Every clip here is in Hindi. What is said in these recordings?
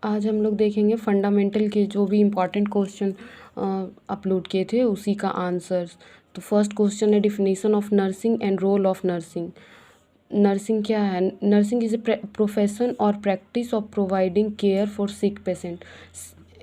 आज हम लोग देखेंगे फंडामेंटल के जो भी इम्पॉर्टेंट क्वेश्चन अपलोड किए थे उसी का आंसर्स। तो फर्स्ट क्वेश्चन है definition of nursing and role of nursing. Nursing क्या है? नर्सिंग इज़ ए प्रोफेशन और practice of providing care for sick patient.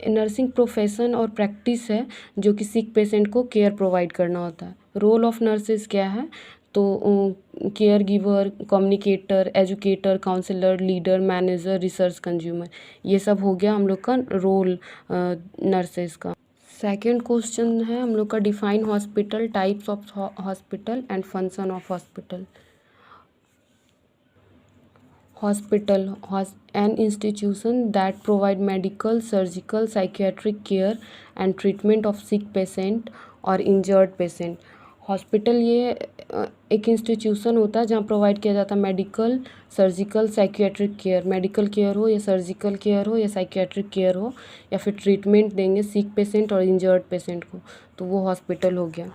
Nursing profession और प्रैक्टिस है जो कि सिक पेशेंट को केयर प्रोवाइड करना होता है। रोल ऑफ नर्सेज क्या है? तो caregiver, communicator, educator, counsellor, leader, manager, research consumer, ये सब हो गया हम लोग का रोल नर्सेज का। सेकेंड क्वेश्चन है हम लोग का define hospital, types of hospital and function of hospital. Hospital, an institution that provide medical, surgical, psychiatric care and treatment of sick patient or injured patient. Hospital ये एक इंस्टीट्यूशन होता है जहाँ प्रोवाइड किया जाता है medical, surgical, psychiatric care. Medical care हो या सर्जिकल केयर हो या साइकियाट्रिक केयर हो या फिर ट्रीटमेंट देंगे सिक पेशेंट और इंजर्ड पेशेंट को, तो वो हॉस्पिटल हो गया।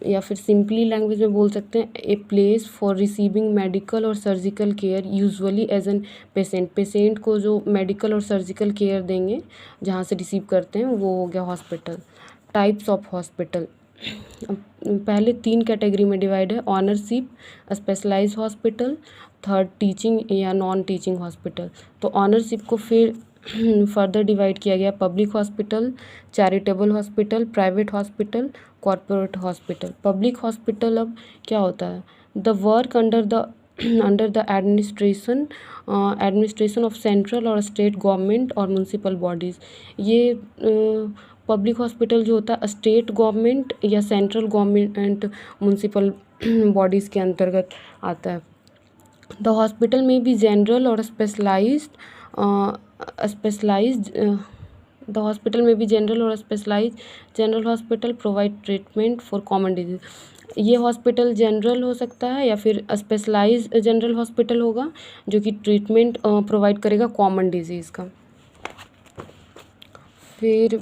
या फिर सिंपली लैंग्वेज में बोल सकते हैं a place for receiving medical और surgical care usually as an patient. Patient को जो मेडिकल और सर्जिकल केयर देंगे जहाँ से रिसीव करते हैं वो हो गया हॉस्पिटल। टाइप्स ऑफ हॉस्पिटल पहले 3 कैटेगरी में डिवाइड है, ownership, specialise hospital, third teaching या नॉन टीचिंग हॉस्पिटल। तो ऑनरशिप को फिर फर्दर डिवाइड किया गया, public hospital, charitable hospital, private hospital, corporate hospital. Public hospital अब क्या होता है? The work under the administration of central और स्टेट गवर्नमेंट और म्यूनसिपल बॉडीज़। ये पब्लिक हॉस्पिटल जो होता है स्टेट गवर्नमेंट या सेंट्रल गवर्नमेंट म्यूनसिपल बॉडीज़ के अंतर्गत आता है। द हॉस्पिटल में भी जनरल और स्पेशलाइज्ड द हॉस्पिटल में भी जनरल और specialised. General hospital provide treatment for common disease. ये हॉस्पिटल जनरल हो सकता है या फिर स्पेशलाइज्ड जनरल हॉस्पिटल होगा जो कि ट्रीटमेंट प्रोवाइड करेगा कॉमन डिजीज़ का। फिर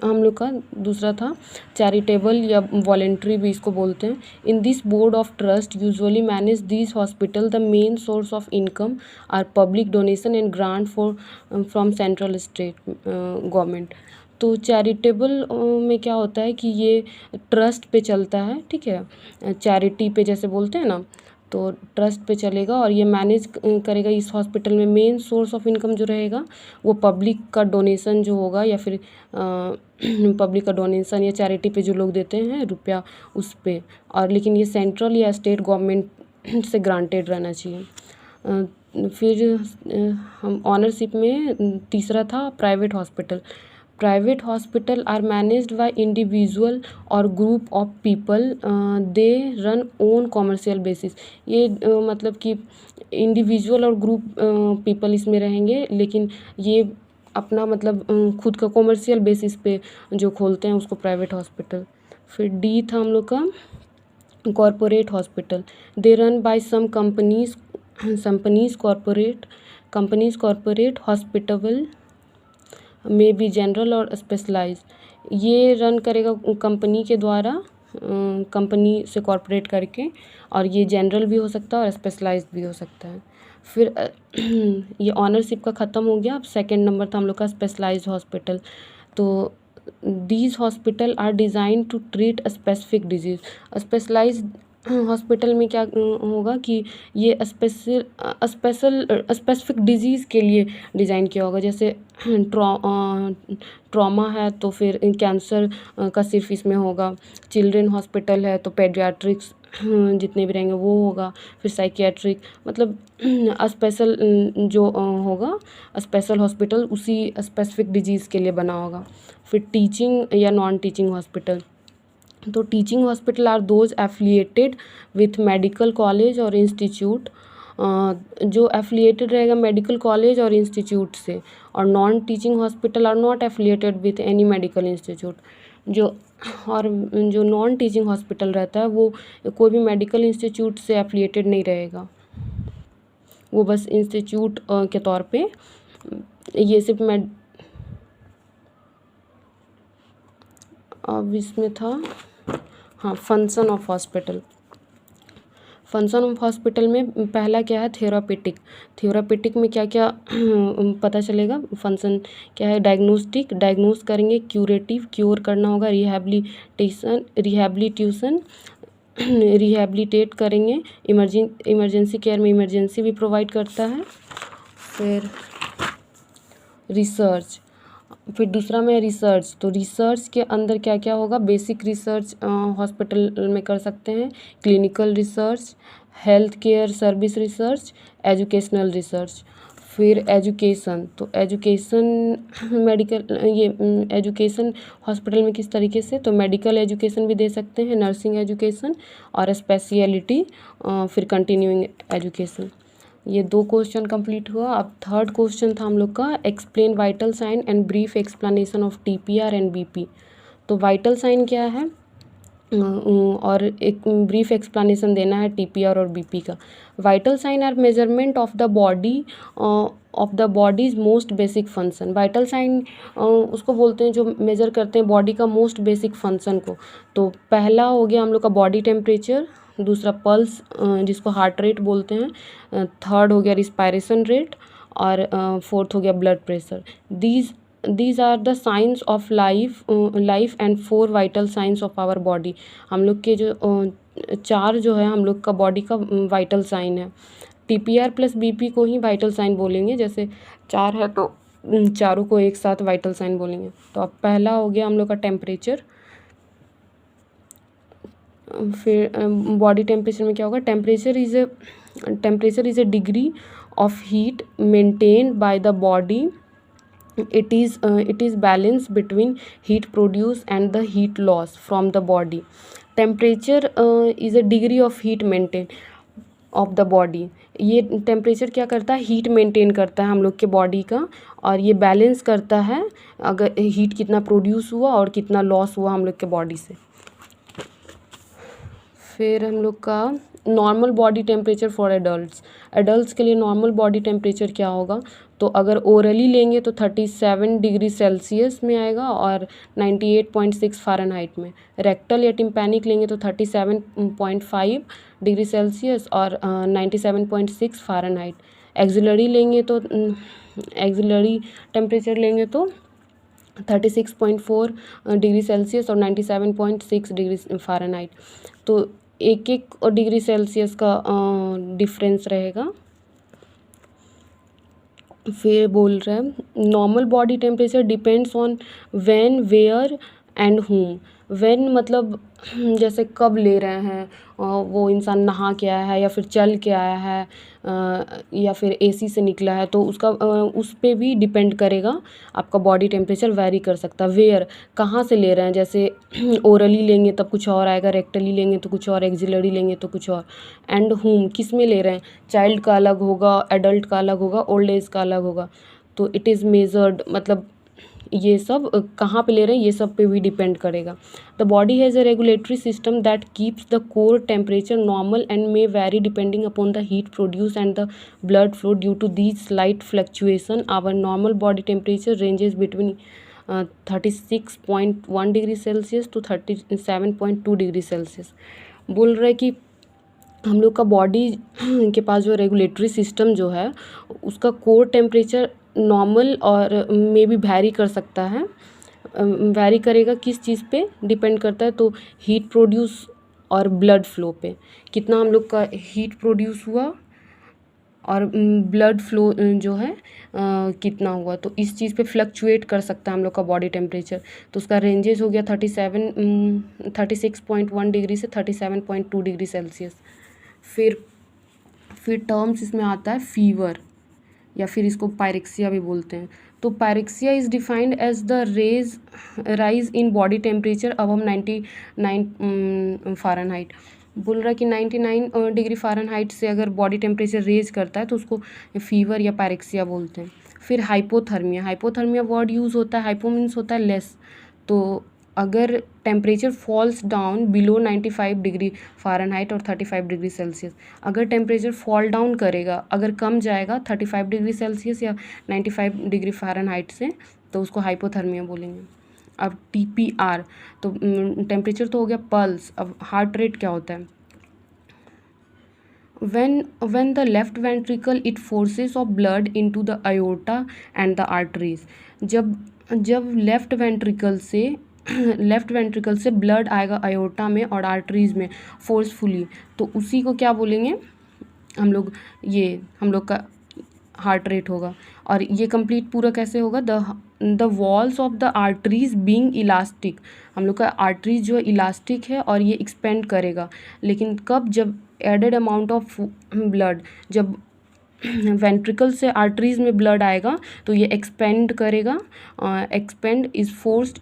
हम लोग का दूसरा था चैरिटेबल या वॉलेंट्री भी इसको बोलते हैं। In this board of trust usually manage this hospital. The main source of income are public donation and grant for from central state government. तो चैरिटेबल में क्या होता है कि ये ट्रस्ट पे चलता है, ठीक है, चैरिटी पे जैसे बोलते हैं ना, तो ट्रस्ट पे चलेगा और ये मैनेज करेगा। इस हॉस्पिटल में मेन सोर्स ऑफ इनकम जो रहेगा वो पब्लिक का डोनेशन जो होगा या फिर पब्लिक का डोनेशन या चैरिटी पे जो लोग देते हैं रुपया उस पे, और लेकिन ये सेंट्रल या स्टेट गवर्नमेंट से ग्रांटेड रहना चाहिए। फिर हम ऑनरशिप में तीसरा था private hospital. Private hospital are managed by individual और group of people, they run own commercial basis. ये मतलब कि इंडिविजुअल और ग्रुप पीपल इसमें रहेंगे, लेकिन ये अपना मतलब खुद का कॉमर्शियल बेसिस पे जो खोलते हैं उसको प्राइवेट हॉस्पिटल। फिर डी था हम लोग का corporate hospital. They run by some companies corporate hospital में भी जनरल और स्पेशलाइज। ये रन करेगा कंपनी के द्वारा, कंपनी से कॉरपोरेट करके, और ये जनरल भी हो सकता है और स्पेशलाइज्ड भी हो सकता है। फिर ये ऑनरशिप का ख़त्म हो गया। अब सेकंड नंबर था हम लोग का स्पेशलाइज्ड हॉस्पिटल। तो these hospital are designed to treat a specific disease. Specialised hospital में क्या होगा कि ये स्पेसिफिक डिजीज़ के लिए डिज़ाइन किया होगा। जैसे ट्रॉमा है तो फिर कैंसर का सिर्फ इसमें होगा। चिल्ड्रन हॉस्पिटल है तो पेडियाट्रिक्स जितने भी रहेंगे वो होगा। फिर साइकियाट्रिक मतलब स्पेशल जो होगा स्पेशल हॉस्पिटल उसी स्पेसिफिक डिजीज़ के लिए बना होगा। फिर टीचिंग या नॉन टीचिंग हॉस्पिटल। तो teaching hospital are those affiliated with medical college और इंस्टीट्यूट, जो एफिलिएटेड रहेगा मेडिकल कॉलेज और इंस्टीट्यूट से। और non teaching hospital are not affiliated with any medical institute. जो नॉन टीचिंग हॉस्पिटल रहता है वो कोई भी मेडिकल इंस्टीट्यूट से एफिलिएटेड नहीं रहेगा, वो बस इंस्टीट्यूट के तौर पे ये सिर्फ अब इसमें था हाँ function of hospital. Function of hospital में पहला क्या है, थेरापेटिक। थेरापेटिक में क्या क्या पता चलेगा, फंक्शन क्या है, डायग्नोस्टिक, डायग्नोस करेंगे, क्यूरेटिव, क्योर करना होगा, रिहैबिलिटेशन रिहैबिलिटेट करेंगे, इमरजेंसी केयर में इमरजेंसी भी प्रोवाइड करता है। फिर रिसर्च, फिर दूसरा में रिसर्च, तो रिसर्च के अंदर क्या क्या होगा, बेसिक रिसर्च हॉस्पिटल में कर सकते हैं, clinical research, health care service research, educational research. फिर एजुकेशन, तो एजुकेशन मेडिकल, ये एजुकेशन हॉस्पिटल में किस तरीके से, तो मेडिकल एजुकेशन भी दे सकते हैं, नर्सिंग एजुकेशन और स्पेशलिटी, फिर कंटिन्यूइंग एजुकेशन। ये 2 क्वेश्चन कंप्लीट हुआ। अब थर्ड क्वेश्चन था हम लोग का, explain vital sign and brief explanation of TPR and BP. तो वाइटल साइन क्या है और एक ब्रीफ एक्सप्लेनेशन देना है टीपीआर और बीपी का। Vital sign are measurement of the body's most basic function. Vital sign उसको बोलते हैं जो मेजर करते हैं बॉडी का मोस्ट बेसिक फंक्शन को। तो पहला हो गया हम लोग का बॉडी टेम्परेचर, दूसरा पल्स जिसको हार्ट रेट बोलते हैं, थर्ड हो गया रिस्पायरेशन रेट और फोर्थ हो गया blood pressure. These are the signs of life and 4 vital signs of our body. हम लोग के जो 4 जो है हम लोग का बॉडी का वाइटल साइन है। टीपीआर प्लस बीपी को ही वाइटल साइन बोलेंगे, जैसे 4 है तो चारों को एक साथ वाइटल साइन बोलेंगे। तो अब पहला हो गया हम लोग का टेम्परेचर। फिर बॉडी टेम्परेचर में क्या होगा, temperature is a degree of heat maintained by the body. It is balance between heat produced and the heat loss from the body. Temperature is a degree of heat maintained of the body. ये टेम्परेचर क्या करता है, हीट मेंटेन करता है हम लोग के बॉडी का, और ये बैलेंस करता है अगर हीट कितना प्रोड्यूस हुआ और कितना लॉस हुआ हम लोग के बॉडी से। फिर हम लोग का normal body temperature for adults के लिए नॉर्मल बॉडी टेम्परेचर क्या होगा, तो अगर ओरली लेंगे तो 37 डिग्री सेल्सियस में आएगा और 98.6 फ़ारेनहाइट में। रेक्टल या टिम्पैनिक लेंगे तो 37.5 डिग्री सेल्सियस और 97.6 फ़ारेनहाइट। एक्सिलरी लेंगे तो एक्सिलरी टेम्परेचर लेंगे तो 36.4 डिग्री सेल्सियस और 97.6 डिग्री फ़ारेनहाइट। तो एक डिग्री सेल्सियस का डिफरेंस रहेगा। फिर बोल रहे हैं normal body temperature depends on when, where and whom। When मतलब जैसे कब ले रहे हैं, वो इंसान नहा के आया है या फिर चल के आया है या फिर एसी से निकला है, तो उसका उस पे भी डिपेंड करेगा आपका बॉडी टेम्परेचर वैरी कर सकता है। वेयर कहाँ से ले रहे हैं, जैसे ओरली लेंगे तब कुछ और आएगा, रेक्टली लेंगे तो कुछ और, एक्सिलरी लेंगे तो कुछ और। एंड whom किस में ले रहे हैं, चाइल्ड का अलग होगा, एडल्ट का अलग होगा, ओल्ड एज का अलग होगा। तो इट इज़ मेजर्ड मतलब ये सब कहाँ पे ले रहे हैं ये सब पे भी डिपेंड करेगा। The body has a regulatory system that keeps the core temperature normal and may vary depending upon the heat produce and the blood flow due to these slight fluctuation. Our normal body temperature ranges between 36.1 degree Celsius to 37.2 degree Celsius. बोल रहे कि हम लोग का बॉडी के पास जो रेगुलेटरी सिस्टम जो है उसका कोर टेम्परेचर नॉर्मल और में भी वैरी कर सकता है। वैरी करेगा किस चीज़ पे डिपेंड करता है, तो हीट प्रोड्यूस और ब्लड फ्लो पे, कितना हम लोग का हीट प्रोड्यूस हुआ और ब्लड फ्लो जो है कितना हुआ, तो इस चीज़ पे फ्लक्चुएट कर सकता है हम लोग का बॉडी टेम्परेचर। तो उसका रेंजेस हो गया 36.1 डिग्री से 37.2 डिग्री सेल्सियस। फिर टर्म्स इसमें आता है फीवर या फिर इसको पायरेक्सिया भी बोलते हैं। तो pyrexia is defined as the rise in body temperature above 99 Fahrenheit. बोल रहा है कि 99 डिग्री फ़ारेनहाइट से अगर बॉडी टेम्परेचर रेज करता है तो उसको फीवर या पायरेक्सिया बोलते हैं। फिर हाइपोथर्मिया वर्ड यूज़ होता है, हाइपो मीन्स होता है लेस, तो अगर temperature falls down below 95 degree Fahrenheit और 35 डिग्री सेल्सियस, अगर टेम्परेचर फॉल डाउन करेगा, अगर कम जाएगा 35 डिग्री सेल्सियस या 95 डिग्री फ़ारेनहाइट से, तो उसको हाइपोथर्मिया बोलेंगे। अब टीपीआर, तो टेम्परेचर तो हो गया, पल्स। अब हार्ट रेट क्या होता है, when the left ventricle it forces of blood into the aorta and the arteries. जब जब लेफ्ट वेंट्रिकल से ब्लड आएगा अयोर्टा में और आर्टरीज में फोर्सफुली, तो उसी को क्या बोलेंगे हम लोग का हार्ट रेट होगा। और ये कंप्लीट पूरा कैसे होगा, the walls of the arteries being elastic, हम लोग का आर्टरीज जो है इलास्टिक है और ये एक्सपेंड करेगा। लेकिन कब, जब एडेड अमाउंट ऑफ ब्लड, जब वेंट्रिकल से आर्टरीज में ब्लड आएगा तो ये एक्सपेंड करेगा, expand is forced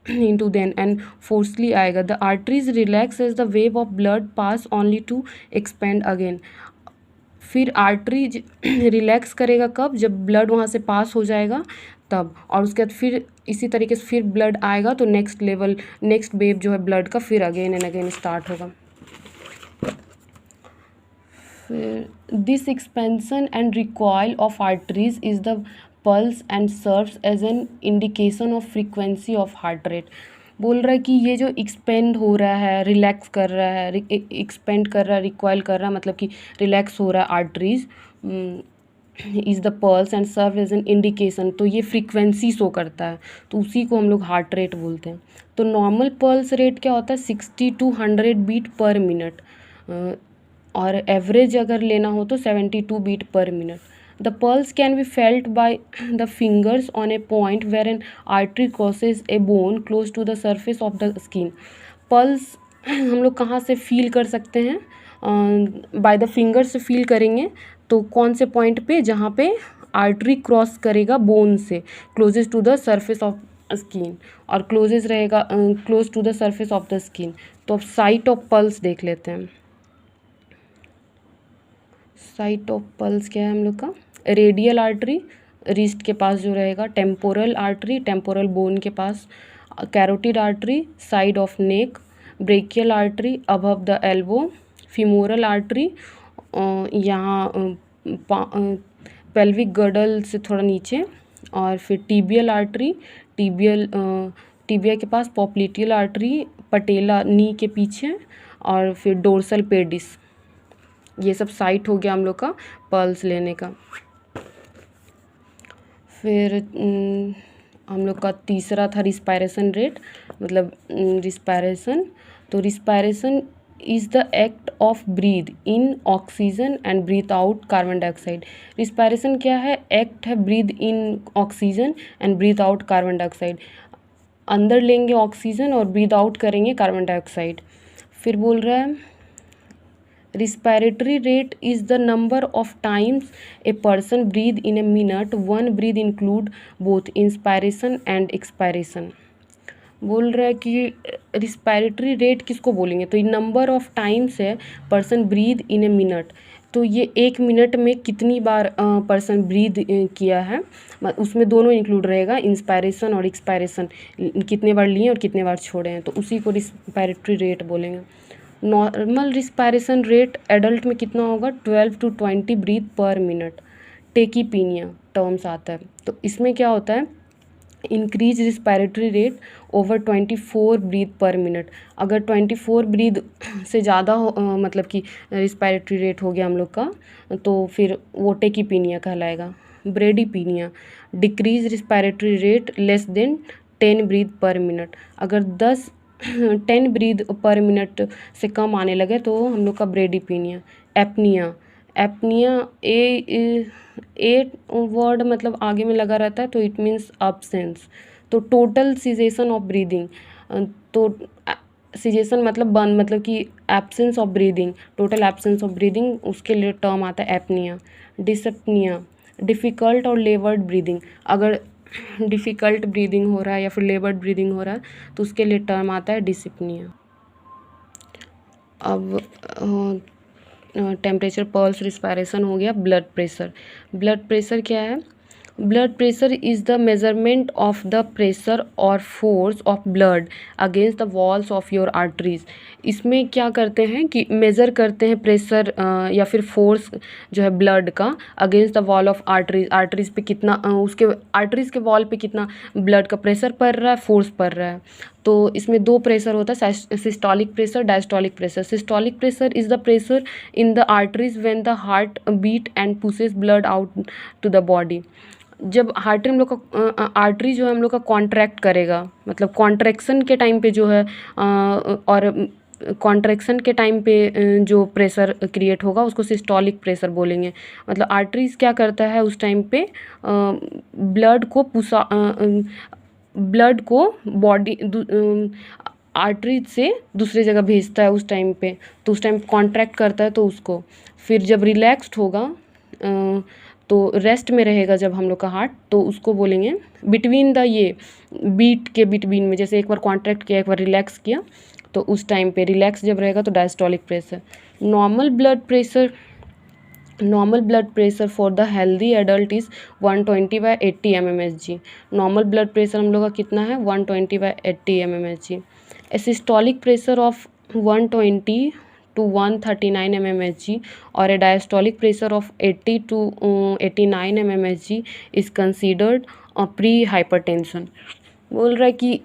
into then and forcefully आएगा। the arteries relax as the wave of blood pass only to expand again। फिर आर्टरी रिलैक्स करेगा कब, जब ब्लड वहाँ से पास हो जाएगा तब, और उसके बाद फिर इसी तरीके से फिर ब्लड आएगा तो नेक्स्ट वेव जो है ब्लड का फिर अगेन एंड अगेन स्टार्ट होगा। फिर this expansion and recoil of arteries is the pulse and serves as an indication of frequency of heart rate. बोल रहा है कि ये जो एक्सपेंड हो रहा है, रिलैक्स कर रहा है, एक्सपेंड कर रहा है, रिकॉयल कर रहा है, मतलब कि रिलैक्स हो रहा है arteries, is the pulse and serve as an indication, तो ये फ्रीक्वेंसी शो करता है, तो उसी को हम लोग हार्ट रेट बोलते हैं। तो नॉर्मल पल्स रेट क्या होता है, 60 to 100 बीट पर मिनट, और एवरेज अगर लेना हो तो 72 beat per minute. The pulse can be felt by the fingers on a point where an artery crosses a bone close to the surface of the skin। Pulse हम लोग कहाँ से फील कर सकते हैं, बाय द फिंगर से फील करेंगे, तो कौन से पॉइंट पे, जहाँ पे आर्टरी क्रॉस करेगा बोन से, closest to the surface of skin, और क्लोजेस्ट रहेगा close to the surface of the skin. तो अब साइट ऑफ पल्स देख लेते हैं। साइट ऑफ पल्स क्या है हम लोग का, रेडियल आर्टरी रिस्ट के पास जो रहेगा, टेम्पोरल आर्टरी टेम्पोरल बोन के पास, carotid artery side of neck, brachial artery above the elbow, femoral artery यहाँ पेल्विक गर्डल से थोड़ा नीचे, और फिर टीबियल आर्टरी टीबिया के पास, पॉप्लिटियल आर्टरी पटेला नी के पीछे, और फिर डोर्सल पेडिस। ये सब साइट हो गया हम लोग का पल्स लेने का। फिर हम लोग का तीसरा था रिस्पायरेशन रेट, मतलब रिस्पायरेशन। तो respiration is the act of breath in oxygen and breath out carbon dioxide. Respiration क्या है, एक्ट है breath in oxygen and breath out carbon dioxide. अंदर लेंगे ऑक्सीजन और ब्रीथ आउट करेंगे कार्बन डाइऑक्साइड। फिर बोल रहा है respiratory rate is the number of times a person breathe in a minute। one breath include both inspiration and expiration। बोल रहा है कि रिस्पायरेटरी रेट किसको बोलेंगे, तो ये नंबर ऑफ टाइम्स है person breathe in a minute, तो ये 1 मिनट में कितनी बार पर्सन ब्रीद किया है, उसमें दोनों इंक्लूड रहेगा, इंस्पायरेशन और एक्सपायरेशन, कितने बार लिए और कितने बार छोड़े हैं, तो उसी को रिस्पायरेटरी रेट बोलेंगे। नॉर्मल रिस्पायरेशन रेट एडल्ट में कितना होगा, 12 to 20 breath per minute. Tachypnoea terms आता है, तो इसमें क्या होता है, increase respiratory rate over 24 breath per minute. अगर 24 ब्रीथ से ज़्यादा हो, मतलब कि रिस्पायरेटरी रेट हो गया हम लोग का, तो फिर वो टेकीपीनिया कहलाएगा। Bradypnoea decrease respiratory rate less than 10 breath per minute. अगर 10 ब्रीथ पर मिनट से कम आने लगे तो हम लोग का ब्रेडीपीनिया। एपनिया ए वर्ड मतलब आगे में लगा रहता है, तो इट मीन्स अब्सेंस। तो टोटल सीजेशन ऑफ ब्रीदिंग, तो सीजेशन मतलब बंद, मतलब कि absence of breathing, total absence of breathing, उसके लिए टर्म आता है एपनिया। डिसपनिया डिफ़िकल्ट और लेबर्ड ब्रीदिंग, अगर डिफ़िकल्ट ब्रीदिंग हो रहा है या फिर लेबर्ड ब्रीदिंग हो रहा है तो उसके लिए टर्म आता है डिसिप्निया। अब टेम्परेचर, पल्स, रिस्पायरेशन हो गया। ब्लड प्रेशर क्या है, blood pressure is the measurement of the pressure और force of blood against the walls of your arteries. इसमें क्या करते हैं कि मेज़र करते हैं प्रेशर या फिर फोर्स जो है ब्लड का against the wall of arteries पे कितना, उसके आर्टरीज के वॉल पे कितना ब्लड का प्रेशर पड़ रहा है, फोर्स पड़ रहा है। तो इसमें दो प्रेशर होता है, systolic pressure, diastolic pressure. Systolic pressure is the pressure in the arteries when the heart beat and pushes blood out to the body. जब हार्ट हम लोग का आर्टरी जो है हम लोग का कॉन्ट्रैक्ट करेगा, मतलब कॉन्ट्रैक्शन के टाइम पे जो है और कॉन्ट्रैक्शन के टाइम पे जो प्रेशर क्रिएट होगा उसको सिस्टोलिक प्रेशर बोलेंगे। मतलब आर्टरीज क्या करता है उस टाइम पे, ब्लड को बॉडी आर्टरीज से दूसरी जगह भेजता है उस टाइम पे, तो उस टाइम कॉन्ट्रैक्ट करता है तो उसको। फिर जब रिलैक्स्ड होगा तो रेस्ट में रहेगा जब हम लोग का हार्ट, तो उसको बोलेंगे बिटवीन द ये बीट के बिटवीन में, जैसे एक बार कॉन्ट्रैक्ट किया एक बार रिलैक्स किया, तो उस टाइम पे रिलैक्स जब रहेगा तो diastolic pressure. Normal blood pressure for the healthy adult is 120/80 mmHg। Normal blood pressure हम लोग का कितना है, 120/80 mmHg। Systolic pressure of 120 to 139 mmHg और a diastolic pressure of 80 to 89 mmHg is considered pre hypertension. बोल रहा है कि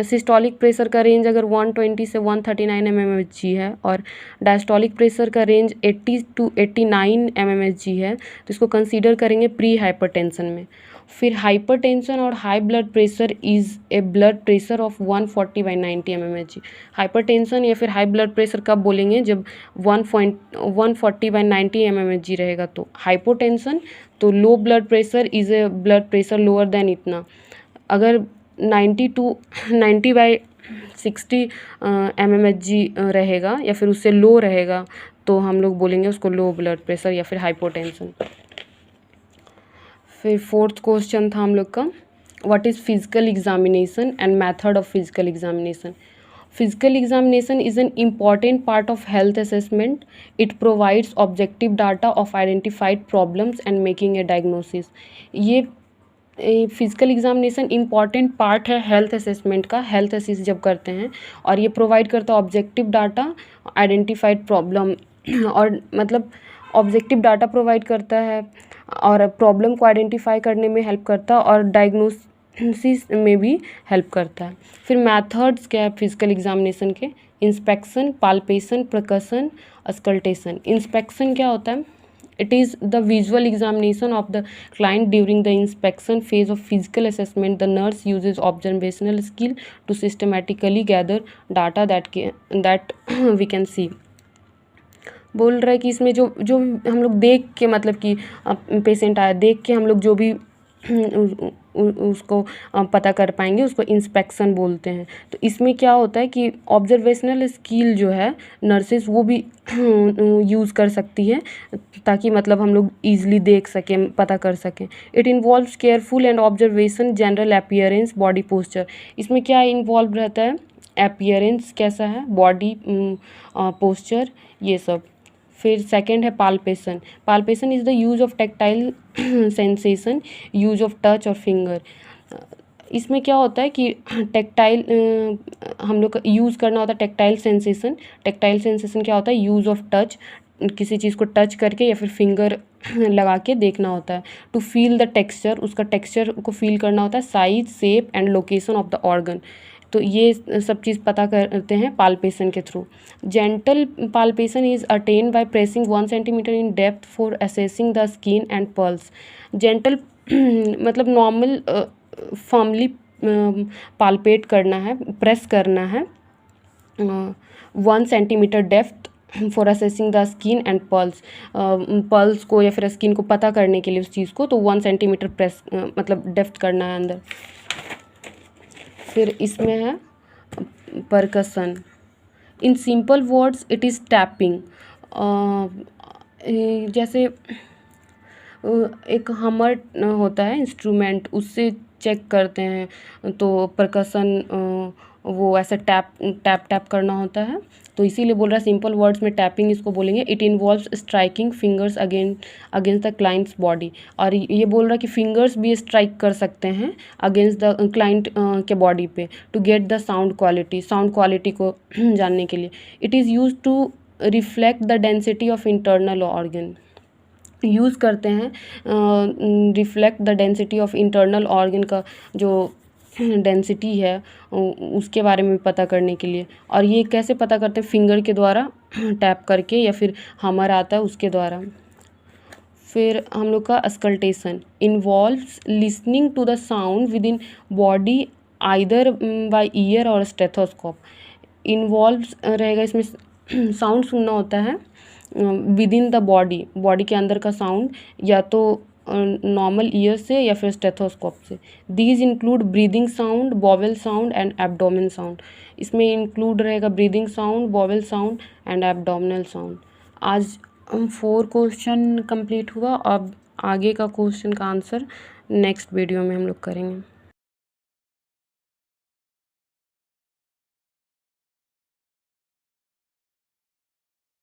सिस्टोलिक प्रेशर का रेंज अगर 120 से 139 mmHg है और डायस्टोलिक प्रेशर का रेंज 80 to 89 mmHg है, तो इसको कंसीडर करेंगे प्री हाइपरटेंशन में। फिर हाइपरटेंशन और high blood pressure is a blood pressure of 140/90 mmHg। Hypertension या फिर हाई ब्लड प्रेशर कब बोलेंगे, जब 140/90 mmHg रहेगा। तो हाइपोटेंशन तो low blood pressure is a blood pressure lower than इतना। अगर 90/60 mmHg रहेगा या फिर उससे लो रहेगा तो हम लोग बोलेंगे उसको लो ब्लड प्रेशर या फिर हाइपोटेंशन। फिर फोर्थ क्वेश्चन था हम लोग का, what is physical examination and method of physical examination. Physical examination is an important part of health assessment. It provides objective data of identified problems and making a diagnosis. ये फिजिकल एग्जामिनेशन इम्पॉर्टेंट पार्ट है हेल्थ असेसमेंट का, हेल्थ असेस जब करते हैं, और ये प्रोवाइड करता है ऑब्जेक्टिव डाटा, आइडेंटिफाइड प्रॉब्लम, और मतलब ऑब्जेक्टिव डाटा प्रोवाइड करता है और प्रॉब्लम को आइडेंटिफाई करने में हेल्प करता है और डायग्नोसिस में भी हेल्प करता है। फिर मेथड्स क्या है फिजिकल एग्जामिनेशन के, inspection, palpation, percussion, auscultation. Inspection क्या होता है, it is the visual examination of the client during the inspection phase of physical assessment. The nurse uses observational skill to systematically gather data that we can see. बोल रहा है कि इसमें जो जो हम लोग देख के, मतलब कि पेशेंट आया देख के हम लोग जो भी उसको पता कर पाएंगे उसको इंस्पेक्शन बोलते हैं। तो इसमें क्या होता है कि ऑब्जर्वेशनल स्किल जो है नर्सेज वो भी यूज़ कर सकती है ताकि मतलब हम लोग ईजिली देख सकें, पता कर सकें। It involves careful and observation, general appearance, body posture. इसमें क्या इन्वॉल्व रहता है, अपीयरेंस कैसा है, बॉडी पोस्चर, ये सब। फिर सेकंड है palpation. Palpation is the use of tactile sensation, use of touch और फिंगर। इसमें क्या होता है कि टैक्टाइल हम लोग यूज़ करना होता है टैक्टाइल सेंसेशन। टैक्टाइल सेंसेशन क्या होता है, यूज़ ऑफ टच, किसी चीज़ को टच करके या फिर फिंगर लगा के देखना होता है। टू फील द टेक्सचर, उसका टेक्सचर को फील करना होता है। Size, shape and location of the organ, तो ये सब चीज़ पता करते हैं पाल्पेशन के through. Gentle palpation is attain by pressing 1 cm in depth for assessing the skin and pulse. Gentle मतलब नॉर्मल फर्मली पाल्पेट करना है, प्रेस करना है 1 cm depth for assessing the skin and pulse. Pulse को या फिर स्किन को पता करने के लिए उस चीज़ को, तो 1 cm प्रेस मतलब डेप्थ करना है अंदर। फिर इसमें है percussion. In simple words it is tapping. जैसे एक हमर होता है इंस्ट्रूमेंट, उससे चेक करते हैं, तो परकशन वो ऐसे टैप करना होता है, तो इसीलिए बोल रहा है सिंपल वर्ड्स में टैपिंग इसको बोलेंगे। It involves striking fingers against the clients body. और ये बोल रहा है कि फिंगर्स भी स्ट्राइक कर सकते हैं अगेंस्ट द क्लाइंट के बॉडी पे, to get the sound quality को जानने के लिए। It is use to reflect the density of internal organ. Use करते हैं reflect the density of internal organ का जो डेंसिटी है उसके बारे में पता करने के लिए। और ये कैसे पता करते हैं? फिंगर के द्वारा टैप करके या फिर हमर आता है उसके द्वारा। फिर हम लोग का auscultation involves listening to the sound with in body either by ear और स्टेथोस्कोप। इन्वॉल्व्स रहेगा इसमें साउंड सुनना होता है विद इन द बॉडी के अंदर का साउंड, या तो नॉर्मल ईयर से या फिर स्टेथोस्कोप से। These include breathing sound, bowel sound and abdomen sound. इसमें इंक्लूड रहेगा breathing sound, bowel sound and abdominal sound. आज 4 क्वेश्चन कंप्लीट हुआ। अब आगे का क्वेश्चन का आंसर नेक्स्ट वीडियो में हम लोग करेंगे।